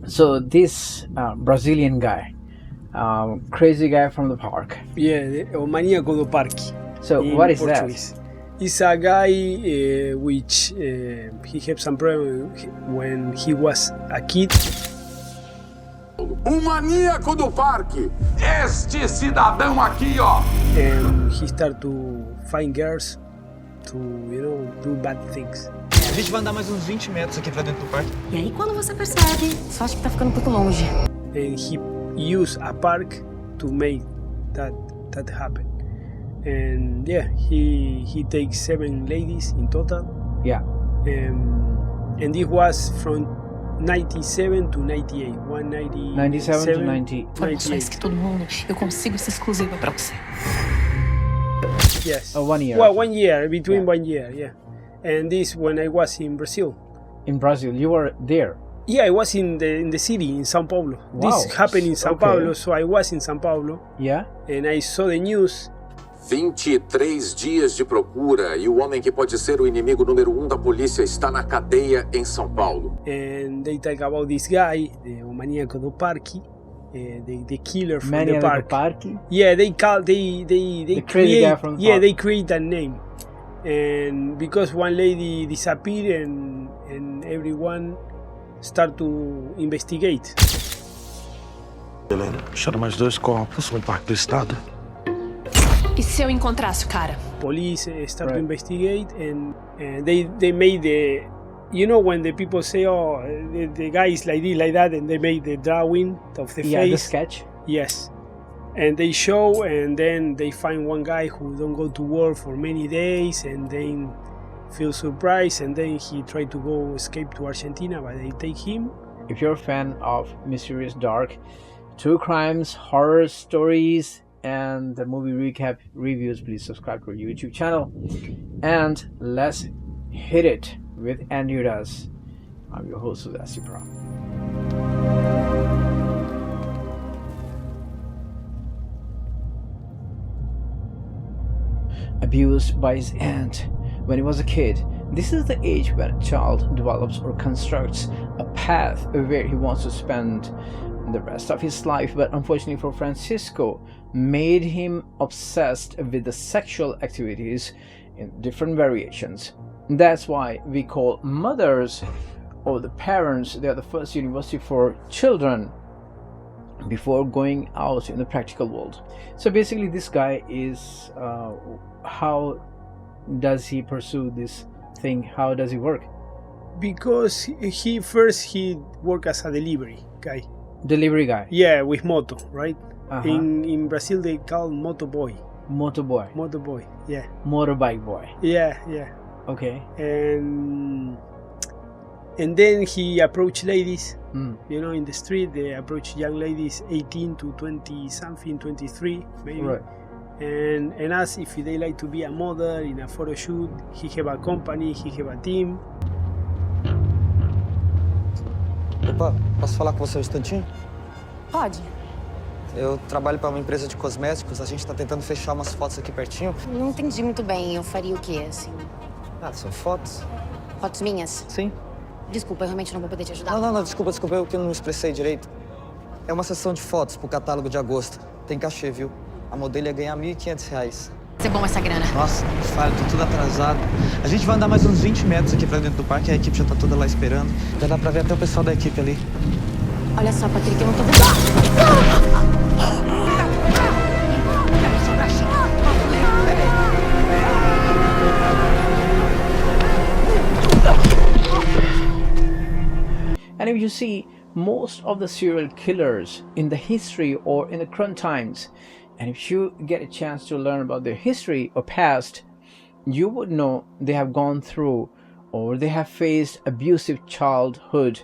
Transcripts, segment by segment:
So this Brazilian guy, crazy guy from the park. Yeah, o maníaco do parque. So in what is Portuguese. It's a guy which he had some problem when he was a kid. Maníaco do parque! Este cidadão aqui, ó! And he started to find girls to, do bad things. A gente vai andar mais uns 20 metros aqui pra dentro do parque. E aí quando você percebe, só acha que tá ficando um pouco longe. And he used a park to make that happen. And yeah, he takes 7 ladies in total. Yeah. And this was from 97 to 98. 97 to 90. Foram opções que todo mundo, eu consigo ser exclusiva pra você. Yes. 1 year. Well, 1 year, between 1 year, yeah. And this when I was in Brazil. In Brazil, you were there. Yeah, I was in the city in São Paulo. Wow. This happened in São Okay. Paulo, so I was in São Paulo. Yeah. And I saw the news. 23 dias de procura e o homem que pode ser o inimigo número 1 da polícia está na cadeia em São Paulo. And they talk about this guy, the maníaco do parque, the killer from Maniac the do park. parque. Yeah, they crazy create. guy from the Yeah, park. they create that name, and because one lady disappeared and everyone start to investigate. Helena, acharam mais 2 corpos no Parque do Estado. E se eu encontrasse o cara? Police start to Right. investigate, and they made the, when the people say, oh, the guy is like this, like that, and they made the drawing of the Yeah, the face. sketch. Yes. And they show, and then they find one guy who don't go to work for many days, and then feel surprised, and then he tried to go escape to Argentina, but they take him. If you're a fan of mysterious, dark, true crimes, horror stories, and the movie recap reviews, please subscribe to our YouTube channel. And let's hit it with AndrewDasz. I'm your host, Uzair Sipra. Abused by his aunt when he was a kid. This is the age when a child develops or constructs a path where he wants to spend the rest of his life, but unfortunately for Francisco, made him obsessed with the sexual activities in different variations. That's why we call mothers or the parents, they are the first university for children before going out in the practical world. So basically this guy is, how does he pursue this thing? How does he work? Because he worked as a delivery guy. Delivery guy. Yeah, with moto, right? Uh-huh. In Brazil they call moto boy. Motor boy. Yeah. Motorbike boy. Yeah. Okay. And then he approached ladies, Mm. in the street. They approach young ladies 18 to 20 something, 23 maybe. Right. And ask if they like to be a model in a photo shoot. He have a company, he have a team. Opa, posso falar com você um instantinho? Pode. Eu trabalho para uma empresa de cosméticos, a gente tá tentando fechar umas fotos aqui pertinho. Não entendi muito bem, eu faria o quê, assim? Ah, são fotos? Fotos minhas? Sim. Desculpa, eu realmente não vou poder te ajudar. Não, desculpa, eu que não me expressei direito. É uma sessão de fotos pro catálogo de agosto. Tem cachê, viu? A modelo ia ganhar R$1.500. Vai ser bom essa grana. Nossa, falha, tô tudo atrasado. A gente vai andar mais uns 20 metros aqui pra dentro do parque, a equipe já tá toda lá esperando. Já dá pra ver até o pessoal da equipe ali. Olha só, Patrick, eu não tô vendo. And if you see most of the serial killers in the history or in the current times, and if you get a chance to learn about their history or past, you would know they have gone through or they have faced abusive childhood,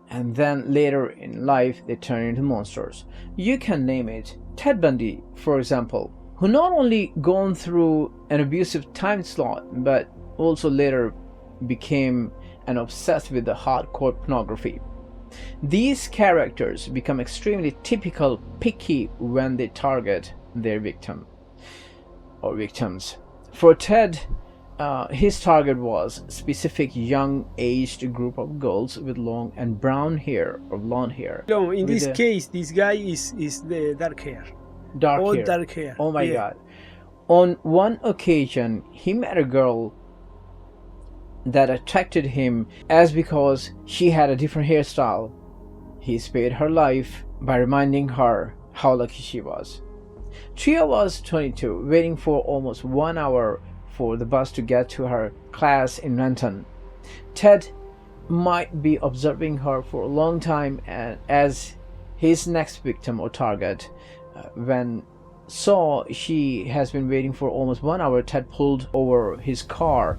and then later in life they turn into monsters. You can name it. Ted Bundy, for example, who not only gone through an abusive time slot but also later became and obsessed with the hardcore pornography. These characters become extremely typical picky when they target their victim or victims. For Ted, his target was specific young-aged group of girls with long and brown hair or blonde hair. No, in this case, this guy is the dark hair. Dark hair. Oh my God. On one occasion, he met a girl that attracted him as because she had a different hairstyle. He spared her life by reminding her how lucky she was. Tria was 22, waiting for almost 1 hour for the bus to get to her class in Renton. Ted might be observing her for a long time as his next victim or target. When saw she has been waiting for almost 1 hour, Ted pulled over his car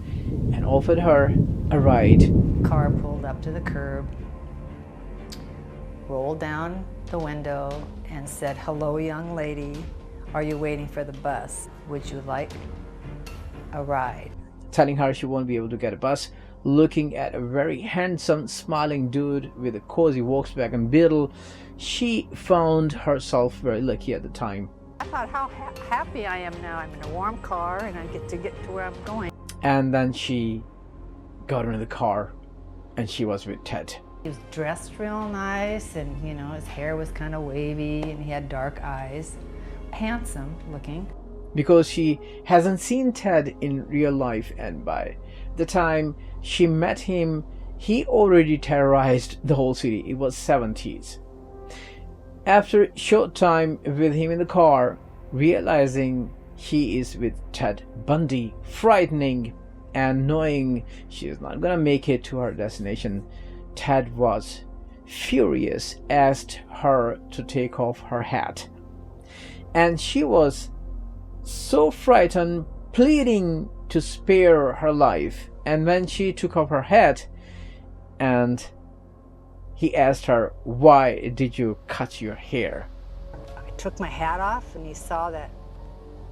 and offered her a ride. Car pulled up to the curb, rolled down the window and said, "Hello, young lady. Are you waiting for the bus? Would you like a ride?" Telling her she won't be able to get a bus, looking at a very handsome, smiling dude with a cozy Volkswagen Beetle, she found herself very lucky at the time. I thought, how happy I am now. I'm in a warm car and I get to where I'm going. And then she got into the car and she was with Ted. He was dressed real nice and, his hair was kind of wavy and he had dark eyes. Handsome looking. Because she hasn't seen Ted in real life, and by the time she met him, he already terrorized the whole city. It was 70s. After a short time with him in the car, realizing he is with Ted Bundy, frightening and knowing she is not gonna make it to her destination, Ted was furious, asked her to take off her hat. And she was so frightened, pleading to spare her life. And when she took off her hat and he asked her, "Why did you cut your hair?" I took my hat off and he saw that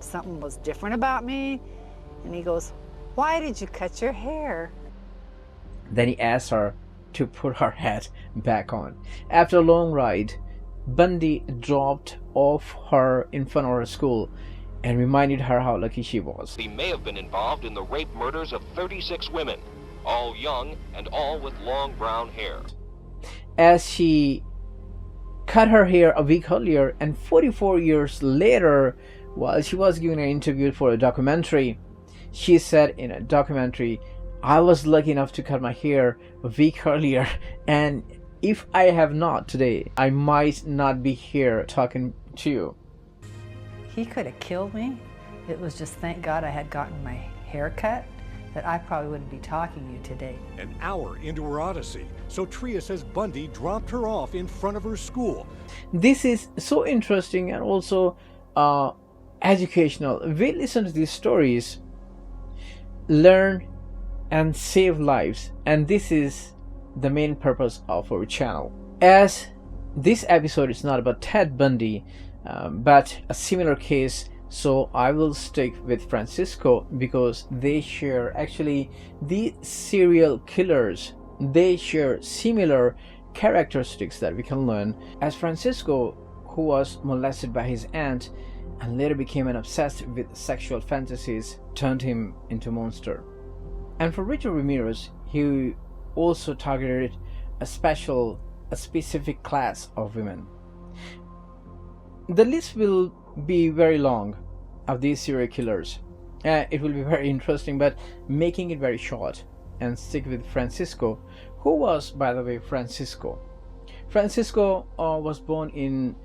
something was different about me. And he goes, "Why did you cut your hair?" Then he asked her to put her hat back on. After a long ride, Bundy dropped off her in front of her school and reminded her how lucky she was. He may have been involved in the rape murders of 36 women, all young and all with long brown hair. As she cut her hair a week earlier and 44 years later, while she was giving an interview for a documentary, she said in a documentary, "I was lucky enough to cut my hair a week earlier, and if I have not today, I might not be here talking to you." He could have killed me. It was just thank God I had gotten my hair cut, that I probably wouldn't be talking to you today. An hour into her odyssey, so Tria says Bundy dropped her off in front of her school. This is so interesting and also educational. We listen to these stories, learn and save lives, and this is the main purpose of our channel. As this episode is not about Ted Bundy, but a similar case, so I will stick with Francisco, because they share, actually the serial killers, they share similar characteristics that we can learn. As Francisco, who was molested by his aunt and later became obsessed with sexual fantasies, turned him into a monster. And for Richard Ramirez, he also targeted a specific class of women. The list will be very long of these serial killers. It will be very interesting, but making it very short and stick with Francisco. Who was, by the way, Francisco? Francisco was born in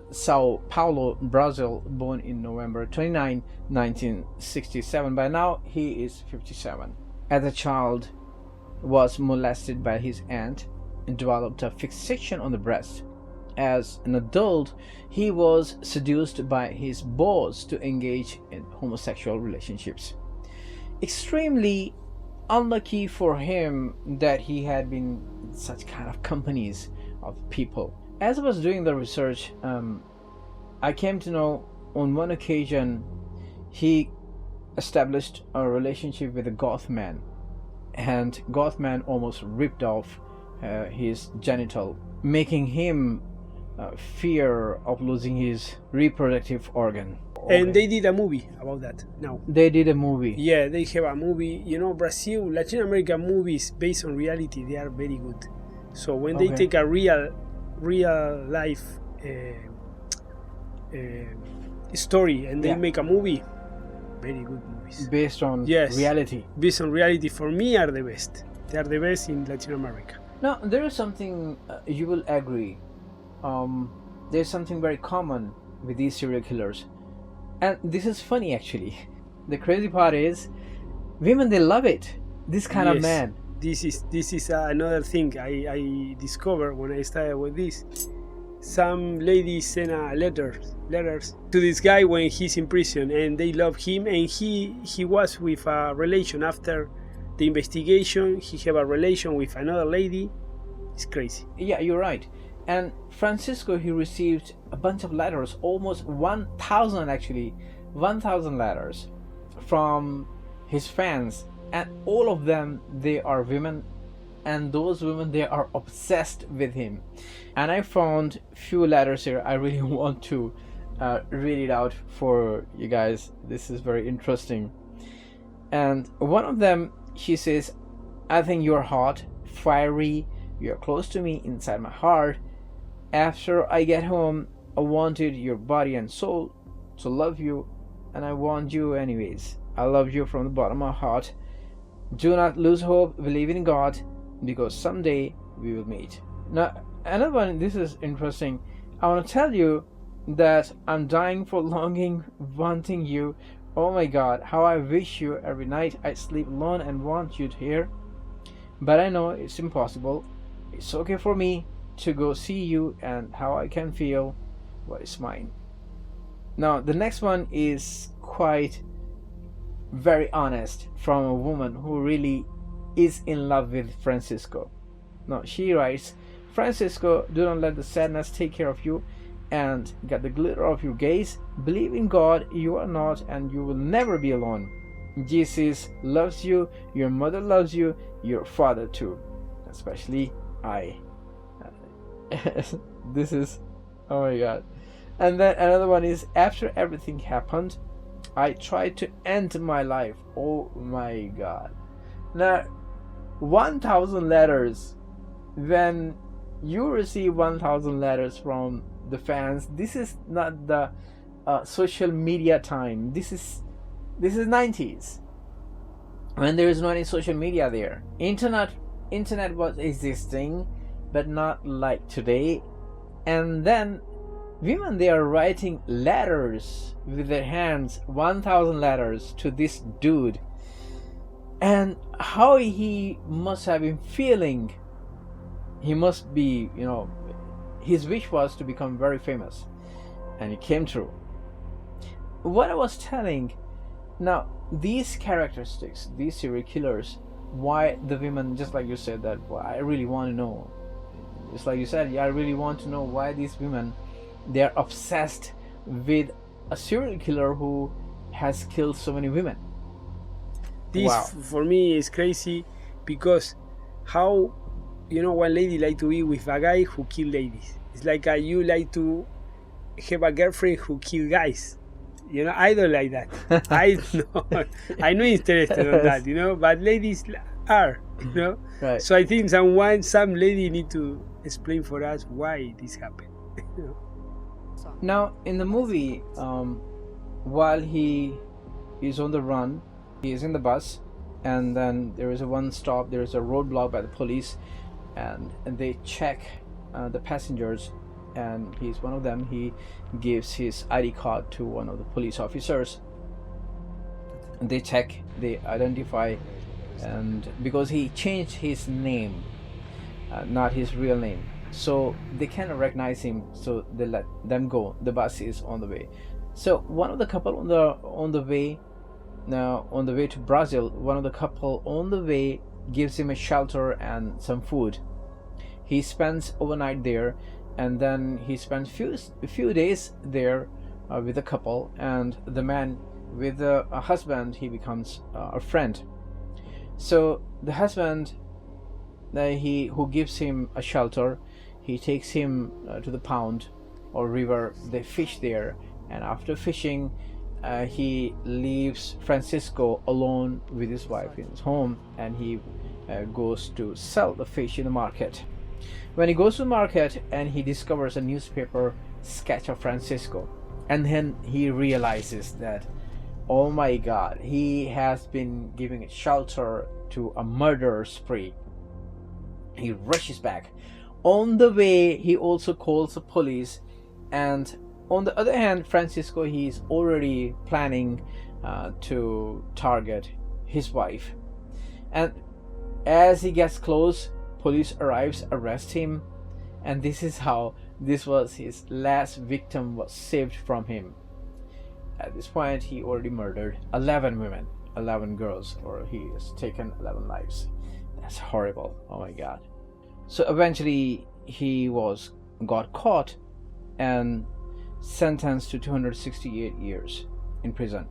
Sao Paulo, Brazil, born in November 29, 1967. By now he is 57. As a child, was molested by his aunt and developed a fixation on the breast. As an adult, he was seduced by his boss to engage in homosexual relationships. Extremely unlucky for him that he had been in such kind of companies of people. As I was doing the research, I came to know on one occasion he established a relationship with a goth man, and goth man almost ripped off his genital, making him fear of losing his reproductive organ. And they did a movie about that now. They did a movie. Yeah, they have a movie. You know, Brazil, Latin American movies based on reality, they are very good. So when they take a real life story and they make a movie, very good movies. Based on reality. Based on reality, for me, are the best. They are the best in Latin America. Now, there is something you will agree. There's something very common with these serial killers. And this is funny, actually. The crazy part is, women, they love it. This kind of man. This is another thing I discovered when I started with this. Some ladies send letters to this guy when he's in prison, and they love him. And he was with a relation after the investigation. He have a relation with another lady. It's crazy. Yeah, you're right. And Francisco, he received a bunch of letters, almost 1,000 actually, 1,000 letters from his fans, and all of them, they are women, and those women, they are obsessed with him. And I found few letters here. I really want to read it out for you guys. This is very interesting. And one of them, she says, "I think you're hot, fiery, you're close to me inside my heart. After I get home, I wanted your body and soul to love you, and I want you anyways. I love you from the bottom of my heart. Do not lose hope, believe in God, because someday we will meet." Now, another one, this is interesting. I want to tell you that I'm dying for longing, wanting you. Oh my God, how I wish you every night. I sleep alone and want you here. But I know it's impossible. It's okay for me to go see you, and how I can feel what is mine. Now, the next one is quite very honest from a woman who really is in love with Francisco. Now, she writes, "Francisco, do not let the sadness take care of you, and get the glitter of your gaze. Believe in God, you are not, and you will never be alone. Jesus loves you, your mother loves you, your father too, especially I." This is, oh my God. And then another one is, "After everything happened, I tried to end my life." Oh my God. Now, 1,000 letters. When you receive 1,000 letters from the fans, this is not the social media time. This is 90s, when there is no any social media there. Internet was existing, but not like today. And then women, they are writing letters with their hands, 1,000 letters to this dude. And how he must have been feeling. He must be, his wish was to become very famous, and it came true. What I was telling, now these characteristics, these serial killers, why the women, just like you said, that I really want to know. Just like you said, I really want to know why these women, they are obsessed with a serial killer who has killed so many women. This for me is crazy, because how, one lady like to be with a guy who kill ladies. It's like you like to have a girlfriend who kill guys. I don't like that. I'm not interested in that, but ladies are, Right. So I think some lady need to explain for us why this happened. Now, in the movie, while he is on the run, he is in the bus, and then there is a roadblock by the police, and they check the passengers, and he's one of them. He gives his ID card to one of the police officers. They check, they identify, and because he changed his name, not his real name, so they cannot recognize him, so they let them go. The bus is on the way. So one of the couple on the way to Brazil, one of the couple on the way gives him a shelter and some food. He spends overnight there, and then he spends a few days there with the couple, and the man with a husband, he becomes a friend. So the husband, who gives him a shelter, he takes him to the pond or river. They fish there, and after fishing, he leaves Francisco alone with his wife in his home, and he goes to sell the fish in the market. When he goes to the market, and he discovers a newspaper sketch of Francisco, and then he realizes that, oh my God, he has been giving shelter to a murder spree. He rushes back. On the way, he also calls the police, and on the other hand, Francisco, he's already planning to target his wife. And as he gets close, police arrives, arrest him, and this is how this was his last victim was saved from him. At this point, he already murdered 11 women, 11 girls, or he has taken 11 lives. That's horrible. Oh my God. So eventually he got caught and sentenced to 268 years in prison.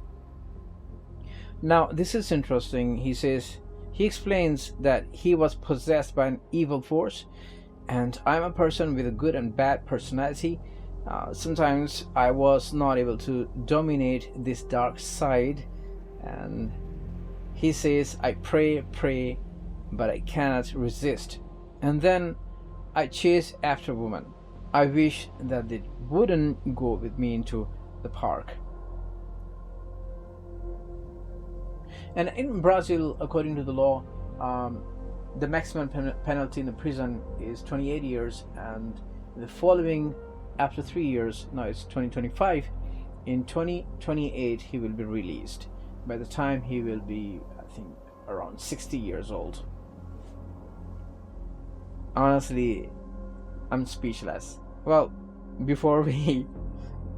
Now this is interesting. He explains that he was possessed by an evil force, and I'm a person with a good and bad personality. Sometimes I was not able to dominate this dark side, and he says, I pray, but I cannot resist. And then I chase after women. I wish that they wouldn't go with me into the park. And in Brazil, according to the law, the maximum penalty in the prison is 28 years, and the following, after 3 years, now it's 2025, in 2028 he will be released. By the time he will be, I think, around 60 years old. Honestly, I'm speechless. Well, before we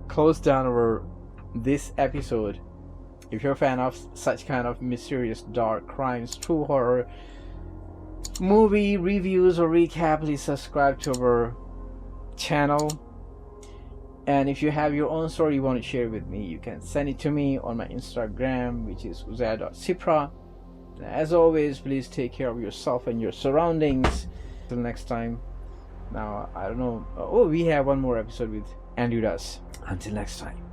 close down this episode, if you're a fan of such kind of mysterious, dark crimes, true horror, movie reviews or recap, please subscribe to our channel. And if you have your own story you want to share with me, you can send it to me on my Instagram, which is Uzair.Sipra. As always, please take care of yourself and your surroundings. Till next time. Now, I don't know. Oh, we have one more episode with AndrewDasz. Until next time.